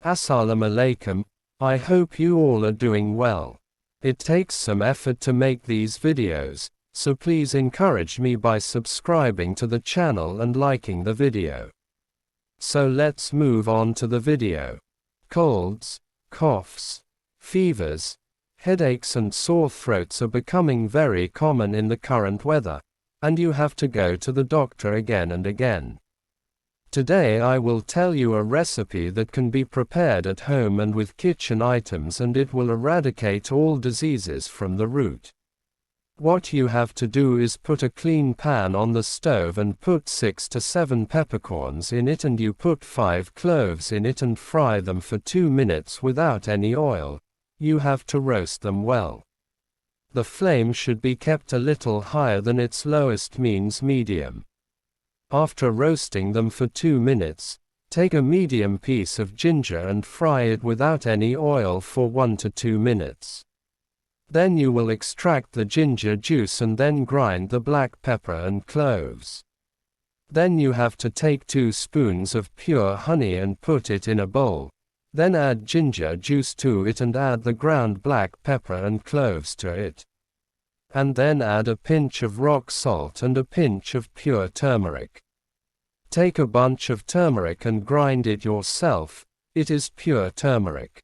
Assalamu alaikum, I hope you all are doing well. It takes some effort to make these videos, so please encourage me by subscribing to the channel and liking the video. So let's move on to the video. Colds, coughs, fevers, headaches and sore throats are becoming very common in the current weather, and you have to go to the doctor again and again. Today I will tell you a recipe that can be prepared at home and with kitchen items, and it will eradicate all diseases from the root. What you have to do is put a clean pan on the stove and put 6 to 7 peppercorns in it, and you put 5 cloves in it and fry them for 2 minutes without any oil. You have to roast them well. The flame should be kept a little higher than its lowest, means medium. After roasting them for 2 minutes, take a medium piece of ginger and fry it without any oil for 1 to 2 minutes. Then you will extract the ginger juice and then grind the black pepper and cloves. Then you have to take 2 spoons of pure honey and put it in a bowl. Then add ginger juice to it and add the ground black pepper and cloves to it. And then add a pinch of rock salt and a pinch of pure turmeric. Take a bunch of turmeric and grind it yourself, it is pure turmeric.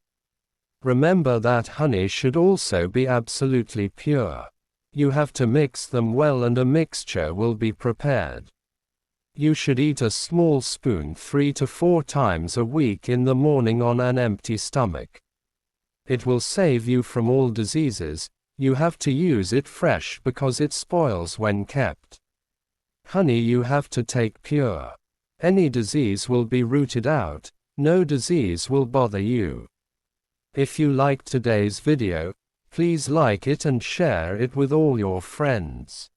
Remember that honey should also be absolutely pure. You have to mix them well and a mixture will be prepared. You should eat a small spoon 3 to 4 times a week in the morning on an empty stomach. It will save you from all diseases. You have to use it fresh because it spoils when kept. Honey you have to take pure. Any disease will be rooted out, no disease will bother you. If you liked today's video, please like it and share it with all your friends.